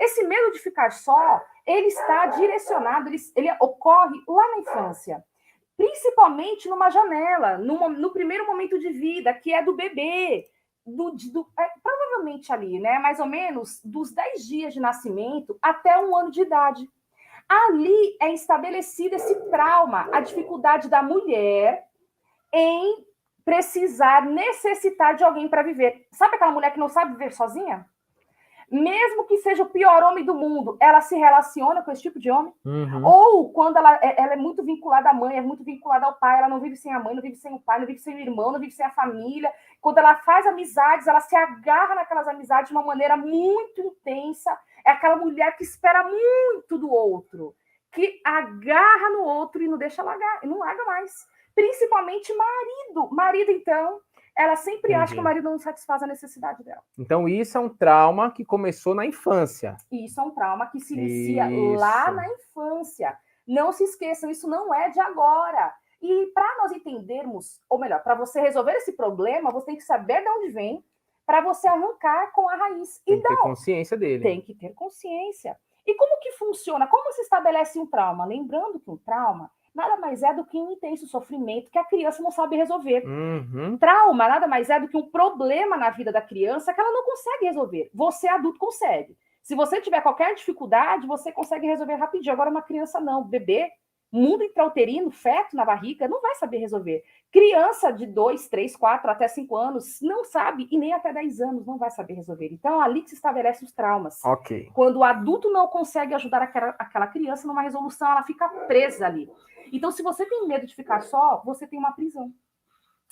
Esse medo de ficar só, ele está direcionado, ele ocorre lá na infância. Principalmente numa janela, no primeiro momento de vida, que é do bebê, provavelmente ali, né? Mais ou menos dos 10 dias de nascimento até 1 ano de idade. Ali é estabelecido esse trauma, a dificuldade da mulher em necessitar de alguém para viver. Sabe aquela mulher que não sabe viver sozinha? Mesmo que seja o pior homem do mundo, ela se relaciona com esse tipo de homem. Uhum. Ou quando ela é muito vinculada à mãe, é muito vinculada ao pai, ela não vive sem a mãe, não vive sem o pai, não vive sem o irmão, não vive sem a família. Quando ela faz amizades, ela se agarra naquelas amizades de uma maneira muito intensa. É aquela mulher que espera muito do outro, que agarra no outro e não deixa largar, e não larga mais. Principalmente marido. Marido, então, ela sempre acha que o marido não satisfaz a necessidade dela. Então, isso é um trauma que começou na infância. Isso é um trauma que se inicia lá na infância. Não se esqueçam, isso não é de agora. E para nós entendermos, ou melhor, para você resolver esse problema, você tem que saber de onde vem, para você arrancar com a raiz. Tem que ter consciência dele. Tem que ter consciência. E como que funciona? Como se estabelece um trauma? Lembrando que um trauma nada mais é do que um intenso sofrimento que a criança não sabe resolver. Uhum. Trauma nada mais é do que um problema na vida da criança que ela não consegue resolver. Você, adulto, consegue. Se você tiver qualquer dificuldade, você consegue resolver rapidinho. Agora, uma criança não. Bebê, mundo intrauterino, feto na barriga, não vai saber resolver. Criança de 2, 3, 4, até 5 anos, não sabe, e nem até 10 anos não vai saber resolver. Então, ali que se estabelece os traumas. Ok. Quando o adulto não consegue ajudar aquela criança numa resolução, ela fica presa ali. Então, se você tem medo de ficar só, você tem uma prisão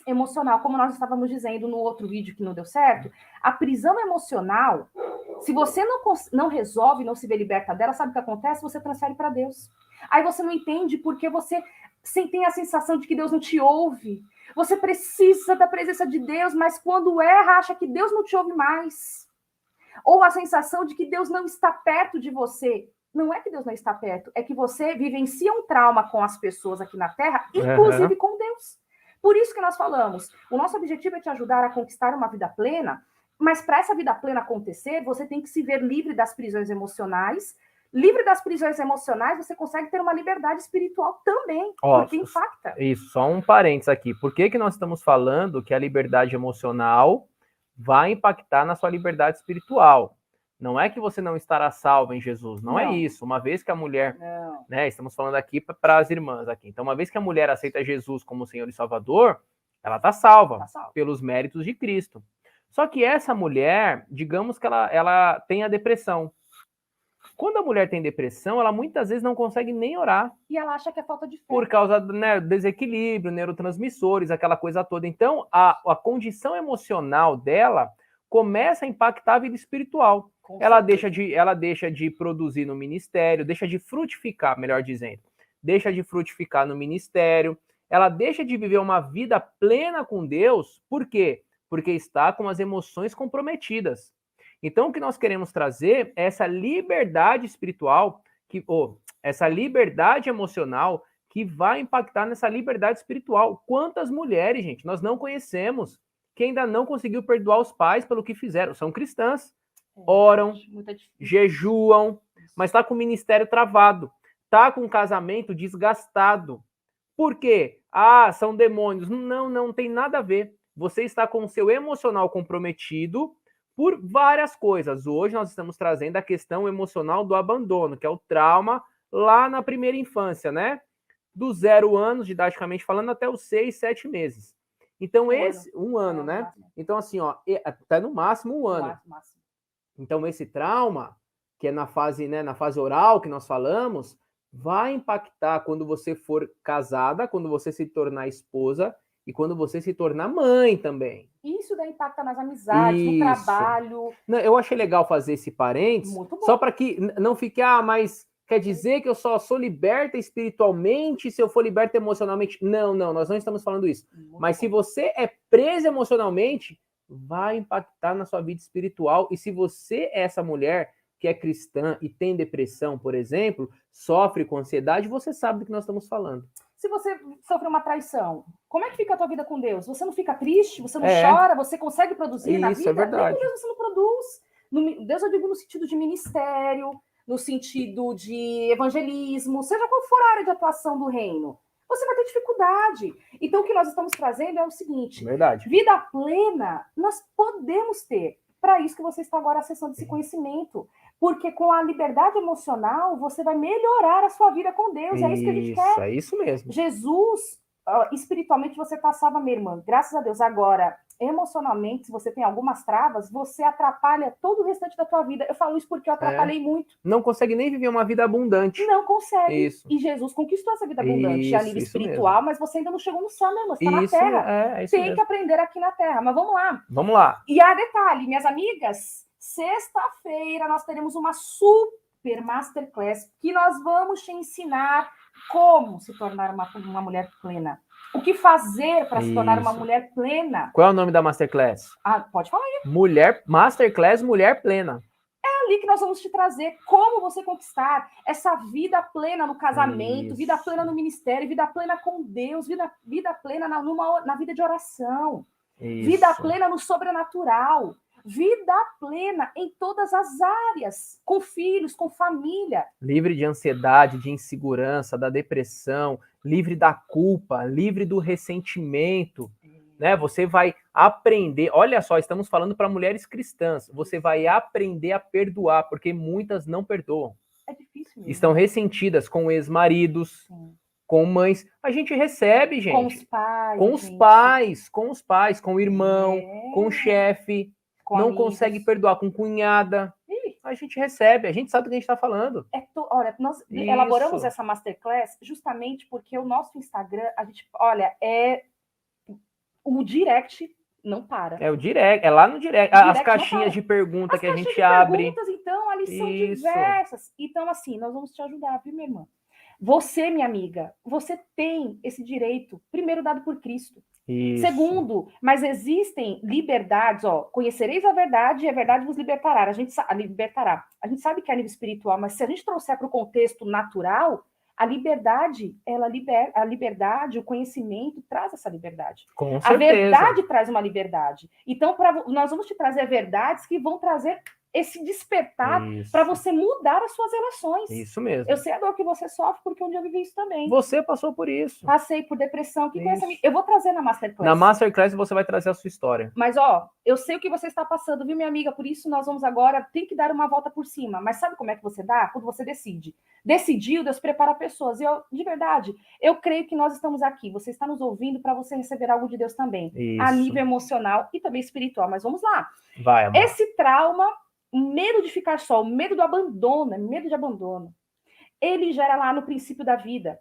emocional, como nós estávamos dizendo no outro vídeo que não deu certo. A prisão emocional, se você não resolve, não se vê liberta dela, sabe o que acontece? Você transfere para Deus. Aí você não entende porque você tem a sensação de que Deus não te ouve. Você precisa da presença de Deus, mas quando erra, acha que Deus não te ouve mais. Ou a sensação de que Deus não está perto de você. Não é que Deus não está perto, é que você vivencia um trauma com as pessoas aqui na Terra, inclusive com Deus. Por isso que nós falamos, o nosso objetivo é te ajudar a conquistar uma vida plena, mas para essa vida plena acontecer, você tem que se ver livre das prisões emocionais. Livre das prisões emocionais, você consegue ter uma liberdade espiritual também, porque impacta. Isso, só um parênteses aqui. Por que nós estamos falando que a liberdade emocional vai impactar na sua liberdade espiritual? Não é que você não estará salvo em Jesus, não é isso. Uma vez que a mulher, né, estamos falando aqui para as irmãs aqui. Então, uma vez que a mulher aceita Jesus como Senhor e Salvador, ela está salva pelos méritos de Cristo. Só que essa mulher, digamos que ela tem a depressão. Quando a mulher tem depressão, ela muitas vezes não consegue nem orar. E ela acha que é falta de fé. Por causa do desequilíbrio, neurotransmissores, aquela coisa toda. Então, a condição emocional dela começa a impactar a vida espiritual. Ela deixa de produzir no ministério, deixa de frutificar, melhor dizendo. Deixa de frutificar no ministério. Ela deixa de viver uma vida plena com Deus. Por quê? Porque está com as emoções comprometidas. Então, o que nós queremos trazer é essa liberdade espiritual, essa liberdade emocional que vai impactar nessa liberdade espiritual. Quantas mulheres, gente, nós não conhecemos que ainda não conseguiu perdoar os pais pelo que fizeram? São cristãs, oram, jejuam, mas está com o ministério travado, está com o casamento desgastado. Por quê? São demônios. Não tem nada a ver. Você está com o seu emocional comprometido por várias coisas. Hoje nós estamos trazendo a questão emocional do abandono, que é o trauma lá na primeira infância, né? Do 0 anos, didaticamente falando, até os 6, 7 meses. Então, um ano, né? Então, assim, até no máximo 1 ano. Então, esse trauma, que é na fase oral que nós falamos, vai impactar quando você for casada, quando você se tornar esposa e quando você se tornar mãe também. Isso daí impacta nas amizades, no trabalho. Eu achei legal fazer esse parênteses, só para que não fique, mas quer dizer que eu só sou liberta espiritualmente se eu for liberta emocionalmente? Não, nós não estamos falando isso. Mas se você é presa emocionalmente, vai impactar na sua vida espiritual. E se você é essa mulher que é cristã e tem depressão, por exemplo, sofre com ansiedade, você sabe do que nós estamos falando. Se você sofre uma traição, como é que fica a tua vida com Deus? Você não fica triste? Você não chora? Você consegue produzir na vida? Isso é verdade. Nem com Deus você não produz. Deus eu digo no sentido de ministério, no sentido de evangelismo, seja qual for a área de atuação do reino, você vai ter dificuldade. Então, o que nós estamos trazendo é o seguinte: Verdade. Vida plena nós podemos ter. Para isso que você está agora acessando esse conhecimento. Porque com a liberdade emocional, você vai melhorar a sua vida com Deus. É isso que a gente quer. É isso mesmo. Jesus, espiritualmente, você está salva, minha irmã. Graças a Deus. Agora, emocionalmente, se você tem algumas travas, você atrapalha todo o restante da tua vida. Eu falo isso porque eu atrapalhei muito. Não consegue nem viver uma vida abundante. Não consegue. Isso. E Jesus conquistou essa vida abundante a nível espiritual, mesmo. mas você ainda não chegou no céu, meu irmão. Você está na terra. Isso tem mesmo. que aprender aqui na terra. Mas vamos lá. Vamos lá. E a detalhe, minhas amigas, sexta-feira nós teremos uma super masterclass que nós vamos te ensinar como se tornar uma mulher plena. O que fazer para se tornar uma mulher plena? Qual é o nome da Masterclass? Pode falar aí. Masterclass Mulher Plena. É ali que nós vamos te trazer como você conquistar essa vida plena no casamento, vida plena no ministério, vida plena com Deus, vida plena na vida de oração, vida plena no sobrenatural, vida plena em todas as áreas, com filhos, com família. Livre de ansiedade, de insegurança, da depressão, livre da culpa, livre do ressentimento, né? Você vai aprender, olha só, estamos falando para mulheres cristãs, você vai aprender a perdoar, porque muitas não perdoam. É difícil mesmo. Estão ressentidas com ex-maridos, com mães. A gente recebe, gente. Com os pais. Com os pais, com o irmão, com o chefe. Não amigos. Consegue perdoar com cunhada. A gente recebe, a gente sabe do que a gente está falando. Olha, nós elaboramos essa masterclass justamente porque o nosso Instagram, é o direct não para. É o direct, é lá no direct. As caixinhas de pergunta que a gente abre. Perguntas, então, ali são diversas. Então, assim, nós vamos te ajudar, viu, minha irmã? Você, minha amiga, você tem esse direito, primeiro, dado por Cristo. Isso. Segundo, mas existem liberdades, conhecereis a verdade e a verdade vos libertará. A gente sabe que é a nível espiritual, mas se a gente trouxer para o contexto natural, a liberdade, a liberdade, o conhecimento traz essa liberdade. Com certeza. A verdade traz uma liberdade. Então, nós vamos te trazer verdades que vão trazer esse despertar para você mudar as suas relações. Isso mesmo. Eu sei a dor que você sofre, porque um dia eu vivi isso também. Você passou por isso. Passei por depressão. Eu vou trazer na Masterclass. Na Masterclass você vai trazer a sua história. Mas, eu sei o que você está passando, viu, minha amiga? Por isso nós vamos agora, tem que dar uma volta por cima. Mas sabe como é que você dá? Quando você decide. Decidiu, Deus prepara pessoas. E de verdade, eu creio que nós estamos aqui. Você está nos ouvindo para você receber algo de Deus também. Isso. A nível emocional e também espiritual. Mas vamos lá. Vai, amor. Esse trauma, o medo de ficar só, o medo do abandono, medo de abandono, ele gera lá no princípio da vida,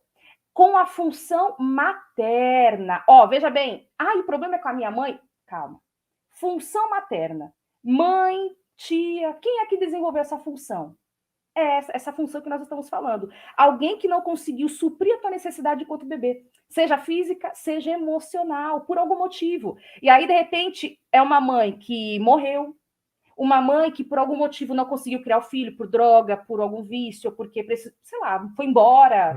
com a função materna. Veja bem, o problema é com a minha mãe? Calma. Função materna. Mãe, tia, quem é que desenvolveu essa função? É essa função que nós estamos falando. Alguém que não conseguiu suprir a tua necessidade enquanto bebê, seja física, seja emocional, por algum motivo. E aí, de repente, é uma mãe que morreu, uma mãe que por algum motivo não conseguiu criar o filho, por droga, por algum vício, porque, sei lá, foi embora.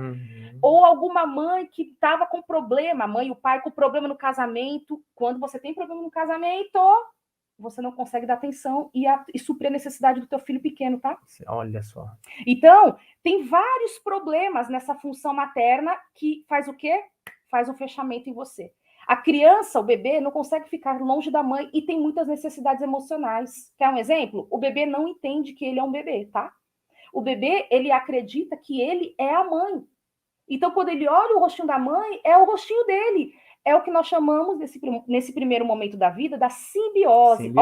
Ou alguma mãe que estava com problema, a mãe e o pai com problema no casamento. Quando você tem problema no casamento, você não consegue dar atenção e suprir a necessidade do teu filho pequeno, tá? Olha só. Então, tem vários problemas nessa função materna que faz o quê? Faz um fechamento em você. A criança, o bebê, não consegue ficar longe da mãe e tem muitas necessidades emocionais. Quer um exemplo? O bebê não entende que ele é um bebê, tá? O bebê, ele acredita que ele é a mãe. Então, quando ele olha o rostinho da mãe, é o rostinho dele. É o que nós chamamos, nesse primeiro momento da vida, da simbiose.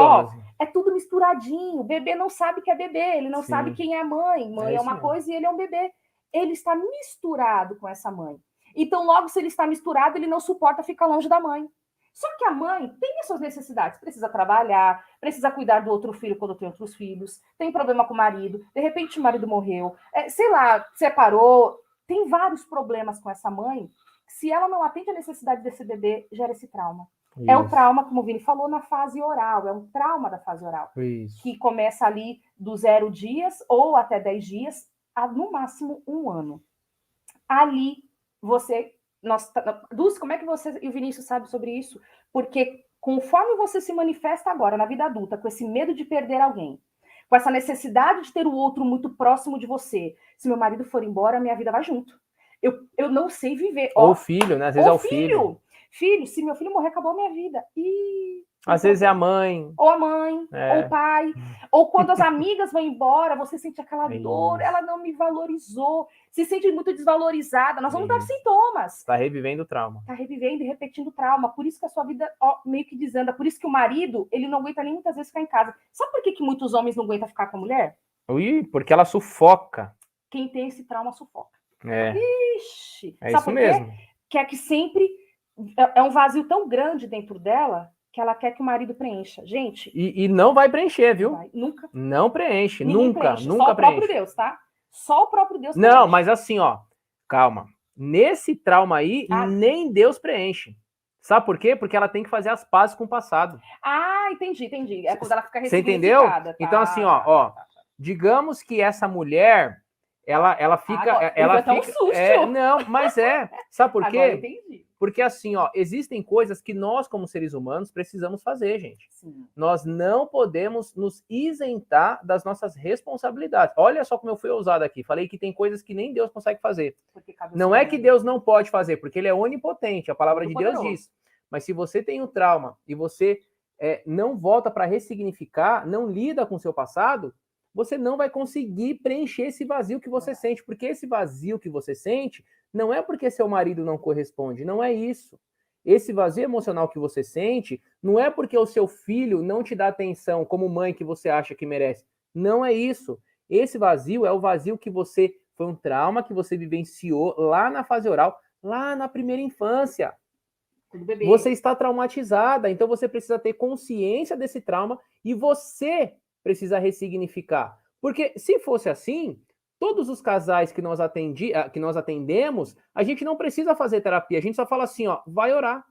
É tudo misturadinho. O bebê não sabe que é bebê, ele não sabe quem é a mãe. Mãe é uma coisa e ele é um bebê. Ele está misturado com essa mãe. Então, logo, se ele está misturado, ele não suporta ficar longe da mãe. Só que a mãe tem as suas necessidades. Precisa trabalhar, precisa cuidar do outro filho quando tem outros filhos, tem problema com o marido, de repente o marido morreu, separou. Tem vários problemas com essa mãe. Se ela não atende a necessidade desse bebê, gera esse trauma. Isso. É o trauma, como o Vini falou, na fase oral. É um trauma da fase oral. Isso. Que começa ali do 0 dias ou até 10 dias, a no máximo 1 ano. Ali, Dulce, como é que você e o Vinícius sabem sobre isso? Porque conforme você se manifesta agora na vida adulta, com esse medo de perder alguém, com essa necessidade de ter o outro muito próximo de você. Se meu marido for embora, minha vida vai junto. Eu não sei viver. Ou o filho, né? Às vezes é o filho. Filho, se meu filho morrer, acabou a minha vida. Às vezes é a mãe. Ou a mãe, ou o pai. Ou quando as amigas vão embora, você sente aquela dor, ela não me valorizou, se sente muito desvalorizada. Nós vamos dar sintomas. Está revivendo o trauma. Está revivendo e repetindo o trauma. Por isso que a sua vida meio que desanda. Por isso que o marido, ele não aguenta nem muitas vezes ficar em casa. Sabe por que muitos homens não aguentam ficar com a mulher? Porque ela sufoca. Quem tem esse trauma sufoca. Ixi! É isso mesmo. Quer que sempre... É um vazio tão grande dentro dela que ela quer que o marido preencha. Gente... E não vai preencher, viu? Nunca. Não preenche. Ninguém Nunca preenche. Nunca Só o preenche. próprio Deus, tá? Só o próprio Deus preenche. Não, mas assim, ó. Calma. Nesse trauma aí, nem Deus preenche. Sabe por quê? Porque ela tem que fazer as pazes com o passado. Entendi. É quando ela fica Você entendeu? Tá, então, assim, ó. Digamos que essa mulher, ela fica... Agora, ela fica... Um susto. Não, mas Sabe por quê? Agora entendi. Porque assim, ó, existem coisas que nós, como seres humanos, precisamos fazer, gente. Sim. Nós não podemos nos isentar das nossas responsabilidades. Olha só como eu fui ousado aqui. Falei que tem coisas que nem Deus consegue fazer. Não é que Deus não pode fazer, porque ele é onipotente, a palavra de Deus diz. Mas se você tem um trauma e você não volta para ressignificar, não lida com o seu passado, você não vai conseguir preencher esse vazio que você sente, porque esse vazio que você sente não é porque seu marido não corresponde, não é isso. Esse vazio emocional que você sente não é porque o seu filho não te dá atenção como mãe que você acha que merece. Não é isso. Esse vazio é o vazio que foi um trauma que você vivenciou lá na fase oral, lá na primeira infância. Você está traumatizada, então você precisa ter consciência desse trauma e você precisa ressignificar. Porque se fosse assim, todos os casais que nós atendemos, a gente não precisa fazer terapia, a gente só fala assim, ó, vai orar.